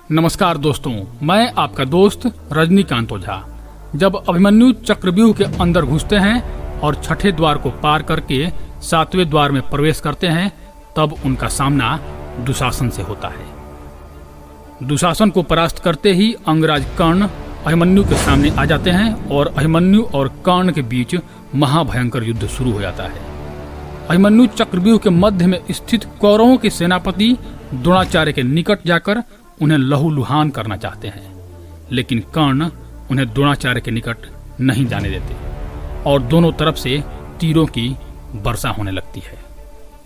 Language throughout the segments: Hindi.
नमस्कार दोस्तों, मैं आपका दोस्त रजनीकांत ओझा। जब अभिमन्यु चक्रव्यूह के अंदर घुसते हैं और छठे द्वार को पार करके सातवें द्वार में प्रवेश करते हैं, तब उनका सामना दुशासन से होता है। दुशासन को परास्त करते ही अंगराज कर्ण अभिमन्यु के सामने आ जाते हैं और अभिमन्यु और कर्ण के बीच महाभयंकर युद्ध शुरू हो जाता है। अभिमन्यु चक्रव्यूह के मध्य में स्थित कौरवों के सेनापति द्रोणाचार्य के निकट जाकर उन्हें लहूलुहान करना चाहते हैं, लेकिन कर्ण उन्हें द्रोणाचार्य के निकट नहीं जाने देते और दोनों तरफ से तीरों की वर्षा होने लगती है।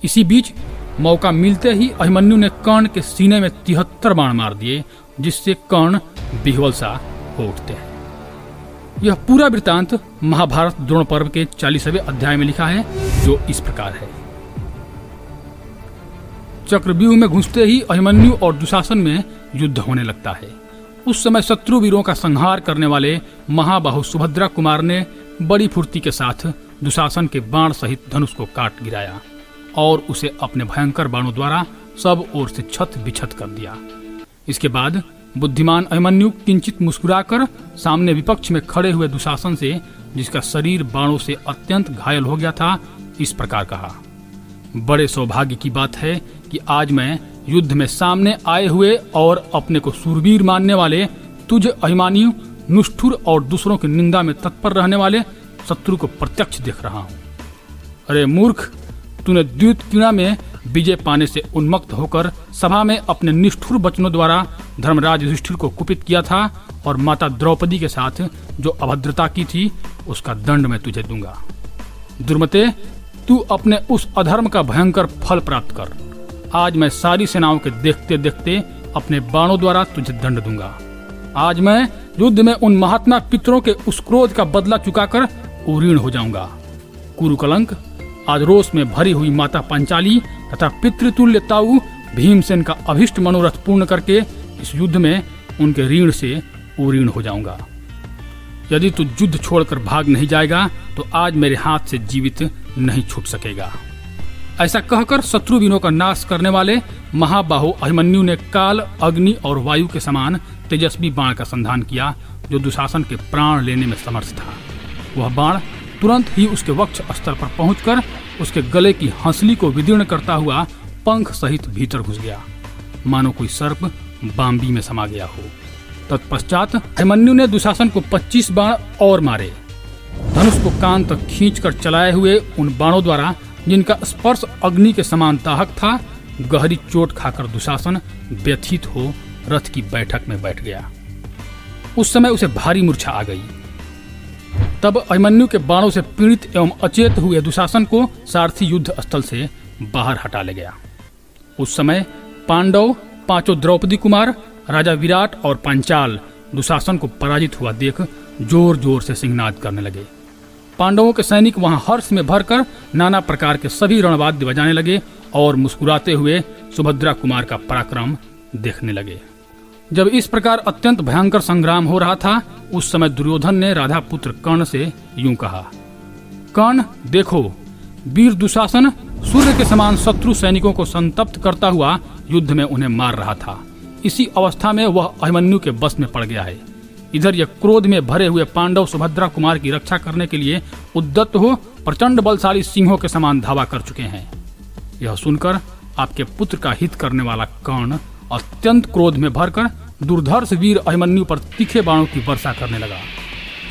इसी बीच मौका मिलते ही अभिमन्यु ने कर्ण के सीने में 73 बाण मार दिए, जिससे कर्ण विह्वल सा हो उठते हैं। यह पूरा वृत्तांत महाभारत द्रोण पर्व के 40वें अध्याय में लिखा है, जो इस प्रकार है। चक्रव्यूह में घुसते ही अभिमन्यु और दुशासन में युद्ध होने लगता है। उस समय शत्रु वीरों का संहार करने वाले महाबाहु सुभद्रा कुमार ने बड़ी फुर्ती के साथ दुशासन के बाण सहित धनुष को काट गिराया और उसे अपने भयंकर बाणों द्वारा सब ओर से छत बिछत कर दिया। इसके बाद बुद्धिमान अभिमन्यु किंचित मुस्कुराकर सामने विपक्ष में खड़े हुए दुशासन से, जिसका शरीर बाणों से अत्यंत घायल हो गया था, इस प्रकार कहा: बड़े सौभाग्य की बात है कि आज मैं युद्ध में सामने आए हुए और अपने को सूरवीर मानने वाले तुझ अभिमानियों, निष्ठुर और दूसरों की निंदा में तत्पर रहने वाले शत्रु को प्रत्यक्ष देख रहा हूँ। अरे मूर्ख, तूने द्यूतकीणा में विजय पाने से उन्मत्त होकर सभा में अपने निष्ठुर वचनों द्वारा धर्मराज युधिष्ठिर को कुपित किया था और माता द्रौपदी के साथ जो अभद्रता की थी, उसका दंड मैं तुझे दूंगा। दुर्मते, तू अपने उस अधर्म का भयंकर फल प्राप्त कर। आज मैं सारी सेनाओं के देखते देखते अपने बाणों द्वारा तुझे दंड दूंगा। आज मैं युद्ध में उन महात्मा पितरों के उस क्रोध का बदला चुकाकर उरीण हो जाऊंगा। कुरुकलंक, आज रोष में भरी हुई माता पंचाली तथा पितृतुल्य ताऊ भीमसेन का अभिष्ट मनोरथ पूर्ण करके इस युद्ध में उनके ऋण से उरीण हो जाऊंगा। यदि तू युद्ध छोड़कर भाग नहीं जाएगा तो आज मेरे हाथ से जीवित नहीं छूट सकेगा। ऐसा कहकर शत्रुवीरों का नाश करने वाले महाबाहु अभिमन्यु ने काल, अग्नि और वायु के समान तेजस्वी बाण का संधान किया, जो दुशासन के प्राण लेने में समर्थ था। वह बाण तुरंत ही उसके वक्ष स्थल पर पहुंचकर उसके गले की हंसली को विदीर्ण करता हुआ पंख सहित भीतर घुस गया, मानो कोई सर्प बांबी में समा गया हो। तत्पश्चात अभिमन्यु ने दुशासन को 25 बाण और मारे। धनुष को कान तक खींचकर चलाए हुए उन बाणों द्वारा, जिनका स्पर्श अग्नि के समान दाहक था, गहरी चोट खाकर दुशासन व्यथित हो रथ की बैठक में बैठ गया। उस समय उसे भारी मूर्छा आ गई। तब अभिमन्यु के बाणों से पीड़ित एवं अचेत हुए दुशासन को सारथी युद्ध स्थल से बाहर हटा ले गया। उस समय पांडव, पांचों द्रौपदी कुमार, राजा विराट और पांचाल दुशासन को पराजित हुआ देख जोर जोर से सिंहनाद करने लगे। पांडवों के सैनिक वहां हर्ष में भरकर नाना प्रकार के सभी रणवाद्य बजाने लगे और मुस्कुराते हुए सुभद्रा कुमार का पराक्रम देखने लगे। जब इस प्रकार अत्यंत भयंकर संग्राम हो रहा था, उस समय दुर्योधन ने राधा पुत्र कर्ण से यूं कहा: कर्ण, देखो, वीर दुशासन सूर्य के समान शत्रु सैनिकों को संतप्त करता हुआ युद्ध में उन्हें मार रहा था। इसी अवस्था में वह अभिमन्यु के बस में पड़ गया है। इधर यह क्रोध में भरे हुए पांडव सुभद्रा कुमार की रक्षा करने के लिए उद्यत हो प्रचंड बलशाली सिंहों के समान धावा कर चुके हैं। यह सुनकर आपके पुत्र का हित करने वाला कर्ण अत्यंत क्रोध में भरकर दुर्धर्ष वीर अभिमन्यु पर तीखे बाणों की वर्षा करने लगा।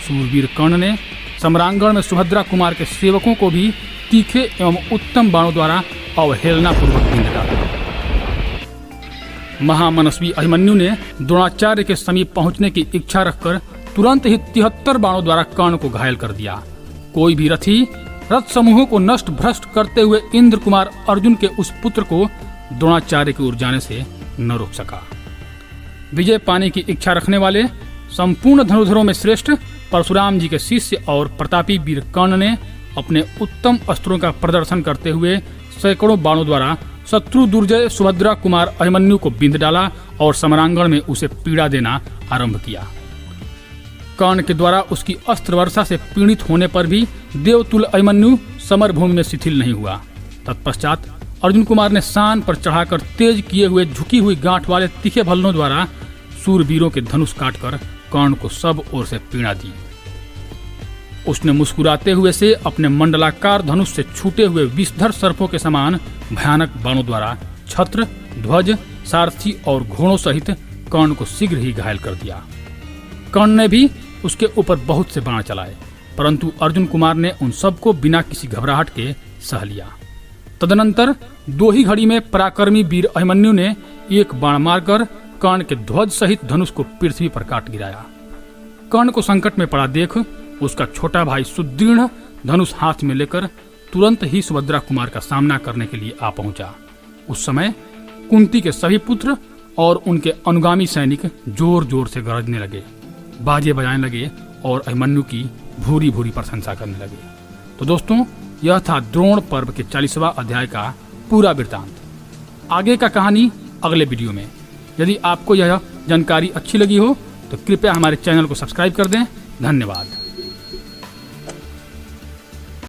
सूरवीर कर्ण ने सम्रांगण में सुभद्रा कुमार के सेवकों को भी तीखे एवं उत्तम बाणों द्वारा अवहेलना पूर्वक बींध डाला। महामनस्वी अभिमन्यु ने द्रोणाचार्य के समीप पहुंचने की इच्छा रखकर तुरंत ही 73 बाणों द्वारा कर्ण को घायल कर दिया। कोई भी रथी रथ समूहों को नष्ट भ्रष्ट करते हुए इंद्र कुमार अर्जुन के उस पुत्र को द्रोणाचार्य की ओर जाने से न रोक सका। विजय पाने की इच्छा रखने वाले संपूर्ण धनुर्धरों में श्रेष्ठ परशुराम जी के शिष्य और प्रतापी वीर कर्ण ने अपने उत्तम अस्त्रों का प्रदर्शन करते हुए सैकड़ों बाणों द्वारा शत्रु दुर्जय सुभद्रा कुमार अभिमन्यु को बिंध डाला और समरांगण में उसे पीड़ा देना आरंभ किया। कर्ण के द्वारा उसकी अस्त्र वर्षा से पीड़ित होने पर भी देवतुल्य अभिमन्यु समरभूमि में शिथिल नहीं हुआ। तत्पश्चात अर्जुन कुमार ने शान पर चढ़ाकर तेज किए हुए झुकी हुई गांठ वाले तीखे भल्लों द्वारा सूरवीरों के धनुष काटकर कर्ण को सब ओर से पीड़ा दी। उसने मुस्कुराते हुए से अपने मंडलाकार धनुष से छूटे हुए विषधर सर्पों के समान भयानक बाणों द्वारा छत्र, ध्वज, सारथी और घोड़ों सहित कर्ण को शीघ्र ही घायल कर दिया। कर्ण ने भी उसके ऊपर बहुत से बाण चलाए, परंतु अर्जुन कुमार ने उन सबको बिना किसी घबराहट के सह लिया। तदनंतर 2 ही घड़ी में पराक्रमी वीर अभिमन्यु ने एक बाण मारकर कर्ण के ध्वज सहित धनुष को पृथ्वी पर काट गिराया। कर्ण को संकट में पड़ा देख उसका छोटा भाई सुदृढ़ धनुष हाथ में लेकर तुरंत ही सुभद्रा कुमार का सामना करने के लिए आ पहुंचा। उस समय कुंती के सभी पुत्र और उनके अनुगामी सैनिक जोर जोर से गरजने लगे, बाजे बजाने लगे और अभिमन्यु की भूरी भूरी प्रशंसा करने लगे। तो दोस्तों, यह था द्रोण पर्व के 40वां अध्याय का पूरा वृत्तांत। आगे का कहानी अगले वीडियो में। यदि आपको यह जानकारी अच्छी लगी हो तो कृपया हमारे चैनल को सब्सक्राइब कर दें। धन्यवाद।